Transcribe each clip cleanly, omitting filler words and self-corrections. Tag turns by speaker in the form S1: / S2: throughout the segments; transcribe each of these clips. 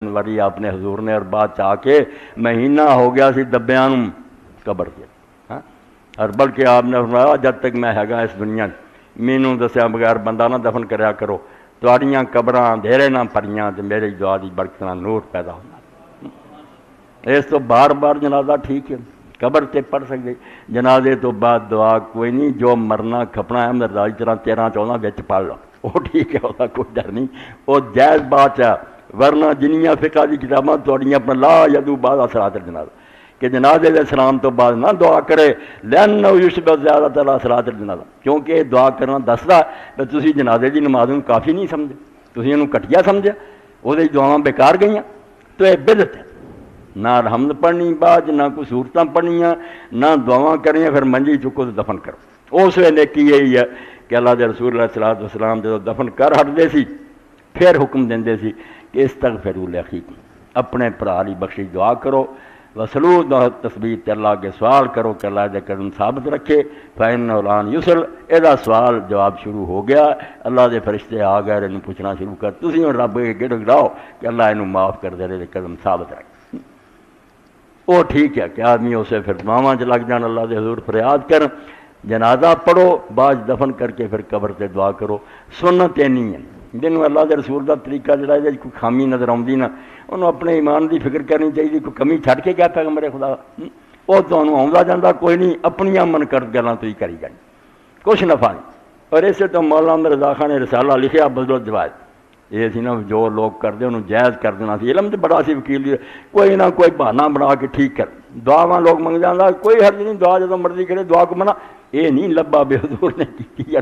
S1: واری آپ نے حضور نے اور بعد چاہ کے مہینہ ہو گیا سی دبیاں قبر سے اور بلکہ آپ نے فرمایا جب تک میں ہے گا اس دنیا مینوں دسیا بغیر بندہ نہ دفن کریا کرو تواڈیاں قبراں اندھیرے نہ پریاں تے میری دعا دی برکت نال نور پیدا ہونا۔ اس تو بار بار جنازہ ٹھیک ہے قبر تے پڑھ سکتے، جنازے تو بعد دعا کوئی نہیں، جو مرنا کھپنا ہے مرزائی طرح 13-14 وچ پڑھ لو وہ ٹھیک ہے، وہ کوئی ڈر نہیں، وہ جائز بات ہے۔ ورنہ جنیاں فقہ دی کتاباں تھوڑیاں اپنا لا یدو بعد صلاۃ الجنازہ کہ جنازے دے سلام تو بعد نہ دعا کرے لأنہ یشبہ زیادہ تعالیٰ صلاۃ الجنازہ، کیونکہ یہ دعا کرنا دسدا کہ تسی جنازے دی نماز نوں کافی نہیں سمجھے، تسی انہوں کٹیا سمجھا، وہ دعاواں بیکار گئیاں، تو یہ بدعت ہے۔ نہ الحمد پڑھنی بعد نہ کوئی صورتاں پڑھنیاں نہ دعاواں کرنیاں، پھر منجی چکو تو دفن کرو۔ اس ویلے نیکی یہی ہے کہ اللہ دے رسول علیہ الصلوۃ والسلام جب دفن کر ہٹدے سی پھر حکم دیندے سی کہ استغفروا لأخیکم، اپنے بھرا دی بخشش دعا کرو، وسلو تثبیت اللہ کے سوال کرو کہ اللہ دے قدم ثابت رکھے، فإنہ الآن یسل، یہ سوال جواب شروع ہو گیا، اللہ دے فرشتے آ گئے انہوں پوچھنا شروع کر، تسی ہن رب کے گڑ گڑاؤ کہ اللہ انہوں معاف کر دے قدم ثابت رکھے۔ وہ ٹھیک ہے کہ آدمی اسے پھر دعاواں چ لگ جان، اللہ دے حضور فریاد کر، جنازہ پڑھو بعد دفن کر کے پھر قبر تے دعا کرو، سنت نہیں ہے۔ جنہوں اللہ دے رسول دا طریقہ جڑا ہے کوئی خامی نظر آؤندی نہ انہوں اپنے ایمان دی فکر کرنی چاہیے، کوئی کمی چھڈ کے کیا پیغمبر خدا وہ تمہیں آਉਂدا جاندا کوئی نہیں، اپنیاں من کرد گلاں تو ہی کری جانی، کچھ نفع نہیں۔ اور اسے تو مولانا احمد رضا خان نے رسالہ لکھیا بدل الجوائز، یہ سی نا جو لوگ کرتے انہوں جائز کر دینا سی، علم تو بڑا سی وکیل کوئی نہ کوئی بہانہ بنا کے ٹھیک کر، دعاواں لوگ منگ جانا کوئی حرج نہیں، دعا جدوں مرضی کرے دعا کو منع یہ نہیں لبا بے حضور نے کی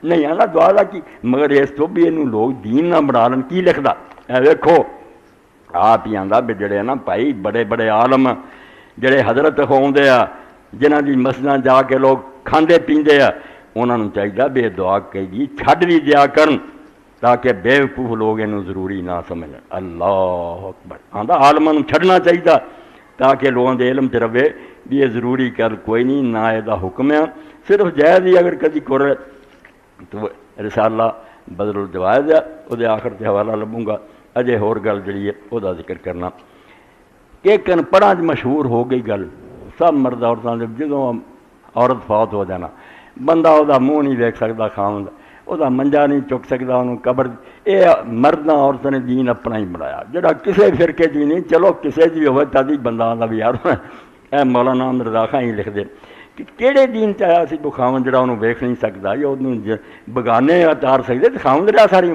S1: نہیں آنا دعا دا کی، مگر اس تو بھی یہ لوگ دین نہ بنا لین کی لکھدا ویکھو آپ ہی آندا بھی جڑے نا بھائی بڑے بڑے عالم جڑے حضرت ہوندے آ جنہاں دی مسجداں جا کے لوگ کھاندے پیندے آ انہاں نوں چاہیے بھی دعا کہی چھڈ بھی دیا کرن تاکہ بے وقوف لوگ انہوں ضروری نہ سمجھیں۔ اللہ اکبر آندا عالماں نوں چھڈنا چاہیے تاکہ لوگوں دے علم تے رہے بھی یہ ضروری کر کوئی نہیں، نہ یہ حکم ہے، صرف جائز ہی اگر کدی کرے تو رسالہ بدل الجوائز ہے، وہ آخر تے حوالہ لبوں گا۔ اجے ہور گل جڑی ہے وہ ذکر کرنا کہ کن پڑھاں مشہور ہو گئی گل سب مرد عورتوں جب جدوں عورت فوت ہو جانا بندہ وہ منہ نہیں دیکھ سکتا، خاوند وہ منجا نہیں چک سکتا، انہوں قبر یہ مرداں عورتوں نے دین اپنا ہی بنایا جڑا کسے فرقے جی نہیں، چلو کسے جی ہوئے تدی بندہ آتا بھی یار اے مولانا احمد رضا خان ہی لکھ دے کہ کہڑے دین چاہیا سی وہ خاوند جڑا انہوں ویکھ نہیں سکتا یا انہوں بگانے اتار سکتے تو خاوند رہا ساری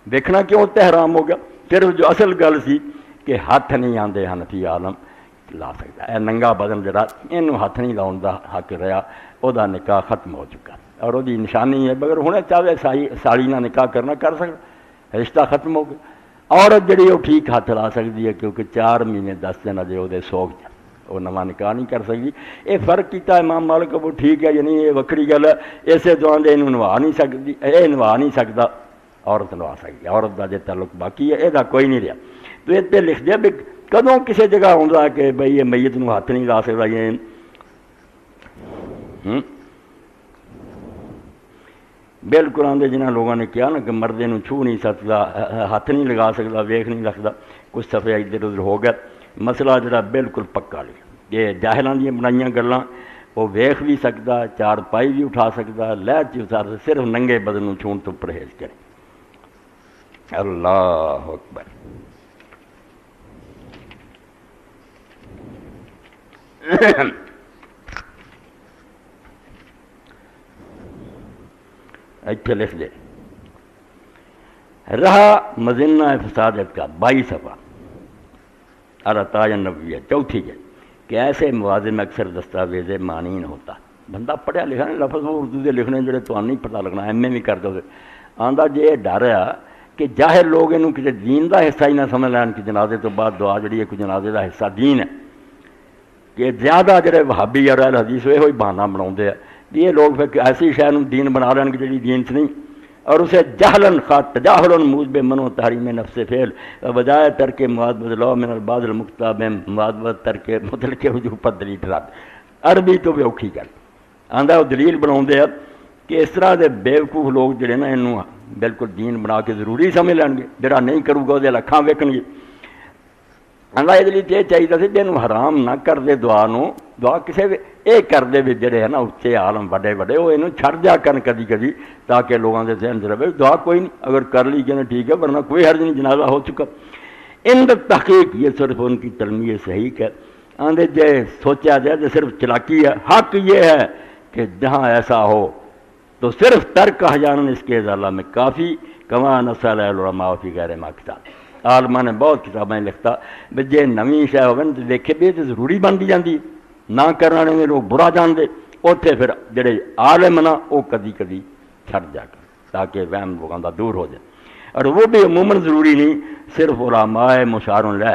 S1: ویکھنا کیوں تے حرام ہو گیا۔ پھر جو اصل گل سی کہ ہاتھ نہیں آندے حنفی عالم لا سکتا، اے ننگا بدن جڑا اینوں ہاتھ نہیں لاؤن دا حق رہا، وہ نکاح ختم ہو چکا اور وہ نشانی ہے مگر ہوں چاہے ساڑی نہ نکاح کرنا کر سکتا، رشتہ ختم ہو گیا۔ عورت جڑی وہ ٹھیک ہاتھ لا سکتی ہے کیونکہ 4 مہینے 10 دن اجے وہ سوگ جا وہ نواں نکاح نہیں کر سکتی۔ یہ فرق کیتا امام مالک وہ ٹھیک ہے یعنی یہ وکری گل ہے، اسے دعا دے انہوں نوا نہیں سکتی، یہ نوا نہیں سکتا، عورت نوا سکتی، عورت کا جو تعلق باقی ہے یہ کوئی نہیں رہا۔ تو یہ پہ لکھ دیا بھی کدوں کسی جگہ آتا کہ بھئی یہ میت نو ہاتھ نہیں لا سکتا، یہ بالکل آدھے جنہوں لوگوں نے کیا نا کہ مردے نو چھو نہیں سکتا، ہاتھ نہیں لگا سکتا، ویکھ نہیں رکھتا، کچھ صفحے ادھر ادھر ہو گیا، مسئلہ جڑا بالکل پکا لیا۔ یہ جاہلاں دی بنائیاں گلاں وہ ویکھ بھی سکتا، 4 پائی بھی اٹھا سکتا، لہر چ اتار سکتا، صرف ننگے بدن نو چھون تو پرہیز کرے۔ اللہ اکبر۔ اچھا لکھ دے رہا مزنہ فسادت کا 22 صفحہ العطایا النبویہ 4تھی جلد کہ ایسے موازن میں اکثر دستاویز معنی ہوتا، بندہ پڑھیا لکھا نہیں لفظ وہ اردو دے لکھنے جڑے تو نہیں پتہ لگنا، ایم اے بھی کر دو آندا جے ڈر ہے کہ جاہل لوگ انہوں کسی دین دا حصہ ہی نہ سمجھ لین کہ جنازے تو بعد دعا جڑی ہے کوئی جنازے دا حصہ دین ہے، کہ زیادہ جڑے وہابی اور اہل حدیث ہوئے بہانہ بناؤندے ہیں یہ لوگ پھر ایسی شے نوں دین بنا لین کہ جڑی دین چ نہیں، اور اسے جہلن تجاہل موجب منو تحریم نفس فعل بجائے ترک مواد بدلو من البعض المکتاب مواد ترک مطلق وجوب پر دلیل رد۔ عربی تو بھی اوکھی گل آندا وہ دلیل بناؤندے ہیں کہ اس طرح کے بےوقوف لوگ جڑے نا انہوں بالکل دین بنا کے ضروری سمجھ لین گے، جڑا نہیں کروں گا وہ اکھاں ویکھن گے۔ اللہ یہ لیے چاہیے سی کہ انہوں حرام نہ کر دے دعا نو، دعا کسے بھی یہ کر دے بھی جڑے ہے نا اچے عالم وڈے وڈے وہ انہوں چھڑ دیا کرن کدی کدی، تاکہ لوگوں کے ذہن سے رہے دعا کوئی نہیں، اگر کر لی کہ ٹھیک ہے، ورنہ کوئی حرج نہیں، جنازہ ہو چکا۔ ان تحقیق یہ صرف ان کی تلمیہ صحیح ہے، آندے جے سوچا جائے تو صرف چلاکی ہے۔ حق یہ ہے کہ جہاں ایسا ہو تو صرف ترک احیانا اس کے ازالہ میں کافی، کما نصل العلماء فی غیر ما کتاب۔ عالماں نے بہت کتابیں لکھتا بھی جے نویں شے ہوگی تو دیکھے بھی تو ضروری بنتی جاتی، نہ کرنے میں لوگ برا جان دے، اتنے پھر جڑے عالم نا وہ کدی کدی چھڑ جا کر، تاکہ وہم لوگوں کا دور ہو جائے۔ اور وہ بھی عموماً ضروری نہیں، صرف علماء مشار لہ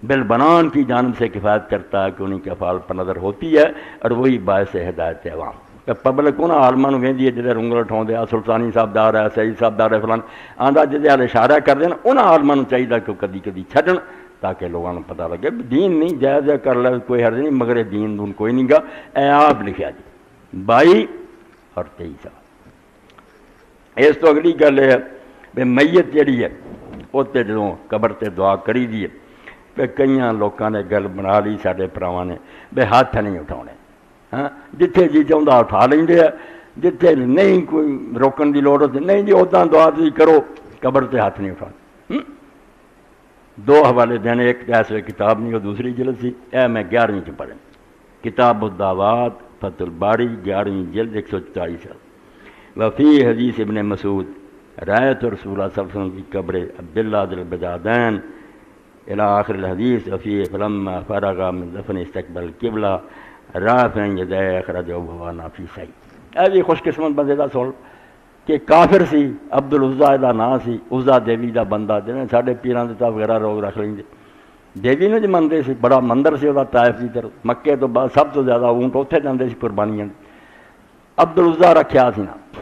S1: بالبنان کی جانب سے کفایت کرتا ہے کہ انہیں کے افعال پر نظر ہوتی ہے، اور وہی باعث ہدایت عوام۔ پبلک انہوں عالماں وہدی ہے جہاں رنگل اٹھاؤ آ سلطانی صاحب دار ہے، سعید صاحب دار ہے، فلان آدھا جہاں اشارہ کر دیں انہوں عالماں چاہیے کہ کدی کدی چھڈن، تاکہ لوگوں کو پتہ لگے دین نہیں جائز کر لے کوئی حرج نہیں، مگر دین دون کوئی نہیں گا۔ اے آپ لکھا جی 22 اور 23 سال۔ اس تو اگلی گل ہے بھی میت جڑی ہے اتنے جدوں قبر تے دعا کری دی ہے، بھی کئی لوگوں نے گل بنا لی سارے پراواں نے بھی ہاتھ نہیں اٹھاؤنے، ہاں جتھے جی چاہتا اٹھا لیں گے، جتھے نہیں کوئی روکن کی لوڑ ہوتی نہیں جی اداں دعا تھی کرو، قبر تے ہاتھ نہیں اٹھانے۔ دو حوالے دینے، ایک ایسے کتاب نہیں وہ دوسری جلد سی، اے میں 11ویں چ پڑھیں، کتاب الدعوات فتح الباری 11ویں جلد 144 سال۔ وفی حدیث ابن مسعود رایت رسول اللہ صلی اللہ علیہ وسلم کی قبر عبداللہ ذی البجادین الی آخر الحدیث وفی فلما فرغ من دفن استقبل القبلہ رافع یدیہ اخرجہ وهو نافی صحیح۔ ایسی خوش قسمت بندے دا سول کہ کافر سی، عبدالعزا دا نام سی، عزا دیوی دا بندہ جنہیں ساڑھے پیران دیتا وغیرہ لوگ رکھ لیں گے، دیوی نے جو مندے سی، بڑا مندر سی وہ طائف کی طرف، مکے تو بعد سب تو زیادہ اونٹ اتنے جاندے سی قربانیاں۔ عبدالعزا رکھیا سی نا،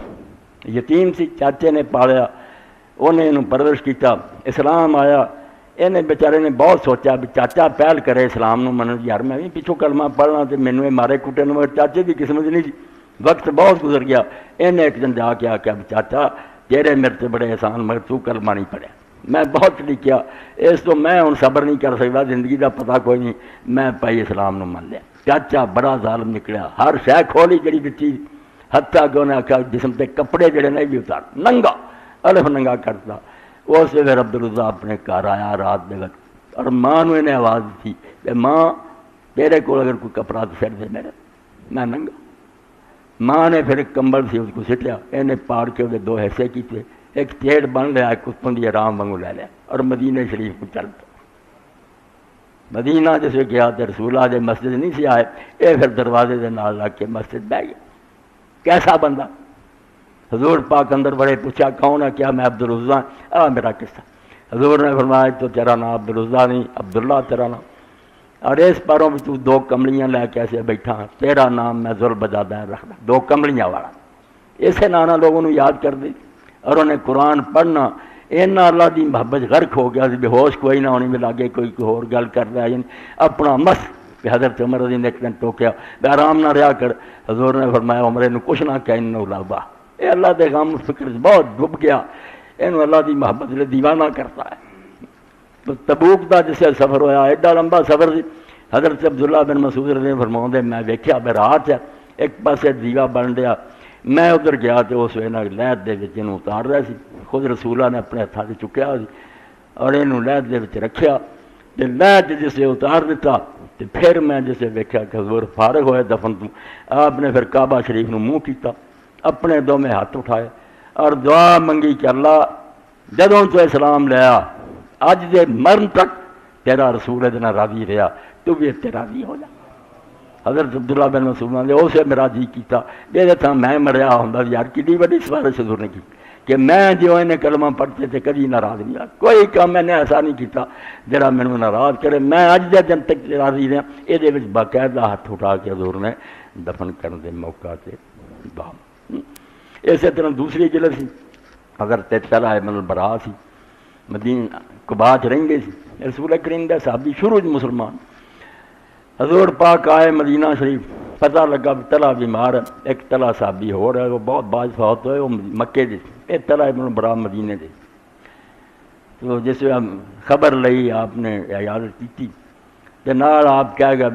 S1: یتیم سی، چاچے نے پالیا، انہیں انہوں پرورش کیتا، اسلام آیا، انہیں بیچارے نے بہت سوچا بھی چاچا پہل کرے اسلام نو منن، یار میں بھی پچھوں کلمہ پڑھنا تو مینوں مارے کٹے نو، چاچے کی قسمت نہیں سی۔ وقت بہت گزر گیا، انہیں ایک دن جا کے آ کہ چاچا تیرے میرے سے بڑے احسان مگر تو کلمہ نہیں پڑھیا، میں بہت لکھیا، اس تو میں ہن صبر نہیں کر سکتا، زندگی دا پتہ کوئی نہیں، میں پائی اسلام نو من لیا۔ چاچا بڑا ظالم نکلیا، ہر شے کھولی جڑی دتی، حتیٰ کہ انہیں آخیا جسم تے کپڑے جڑے نہیں بھی اتار، ننگا الف ننگا کرتا۔ اس پھر عبدالعزا اپنے گھر آیا رات دے وقت، اور ماں نو انہیں آواز دی کہ ماں تیرے کو اگر کوئی کپڑا تو سٹ دے میرے، میں ننگا۔ ماں نے پھر ایک کمبل سی اس کو سٹیا، انہیں پاڑ کے وہ دو حصے کیتے، ایک چیڑ بن لیا، ایک کتوں دی آرام وانگو لے لیا، اور مدینہ شریف کو چل پیا۔ مدینہ جسے گیا تو رسول اللہ دے مسجد نہیں سی آئے، یہ پھر دروازے دے نال لگ کے مسجد بہ گیا۔ کیسا بندہ؟ حضور پاک اندر بڑے پوچھا کون ہے؟ کیا میں عبدالعزا، میرا قصہ۔ حضور نے فرمایا تو تیرا نام عبدالعزا نہیں عبداللہ تیرا نام، اور اس پاروں میں تو دو کملیاں لے کے ایسے بیٹھا، تیرا نام میں ذوالبجادین رکھنا، دو کملیاں والا۔ اسے نانا لوگوں نے یاد کر دی، اور انہیں قرآن پڑھنا اینا اللہ دی محبت غرق ہو گیا، بے ہوش کوئی نہ ہونی میں لاگے کوئی اور گل کر رہا ہے، اپنا مس کہ حضرت عمر رضی نے ایک دن ٹوکیا، بے آرام نہ رہا کر۔ حضور نے فرمایا عمرے نو کچھ نہ کہہ انہو لابا، اے اللہ دے غم فکر بہت ڈب گیا، انہوں اللہ دی محبت لے دیوانہ کرتا ہے۔ تو تبوک دا جسے سفر ہویا، ایڈا لمبا سفر سی، حضرت عبداللہ بن مسعود رضی اللہ فرماؤں دے میں ویکھیا بے رات ہے، ایک پاسے دیوا بن دیا، میں ادھر گیا تو اس وینا لہد دے وچ انہوں اتار رہا سی، خود رسولہ نے اپنے ہتھاں تے چکیا سی اور انہوں لہد دے وچ رکھیا، تے لہد جسے اتار دیتا، تے پھر میں جسے ویکھیا کہ حضور فارغ ہوئے دفن تو، آپ نے پھر کعبہ شریف نو منہ کیتا، اپنے دو میں ہاتھ اٹھائے اور دعا منگی کہ اللہ جدوں تو اسلام لیا اج دے مرن تک تیرا رسول ادنا راضی رہا، تو بھی اتنے راضی ہو جا۔ حضرت عبداللہ بن مسعود نے اسے میرا جی کیتا، یہ تھا میں مریا ہوں یار کتنی بڑی سفارش حضور نے کی کہ میں جو انہیں کلمہ پڑھتے تھے کبھی ناراض نہیں ہوا، کوئی کام میں نے ایسا نہیں کیتا جڑا مینوں ناراض کرے، میں اج دے دن تک راضی رہا۔ یہ باقاعدہ ہاتھ اٹھا کے حضور نے دفن کرنے کے موقع سے دعا۔ اسی طرح دوسری جلد سی حضرت طلحہ ابن البراء سی، مدینہ قباء رہیں گے سی، رسول کریم دے صحابی شروع مسلمان، حضور پاک آئے مدینہ شریف، پتہ لگا طلحہ بیمار ہے، ایک طلحہ صحابی ہو رہا ہے، وہ بہت باز فوت ہوئے، وہ مکے دے، ایک طلحہ ابن برا مدینے دے، تو جس خبر لئی آپ نے عیادت کی تھی، نال آپ کہہ گئے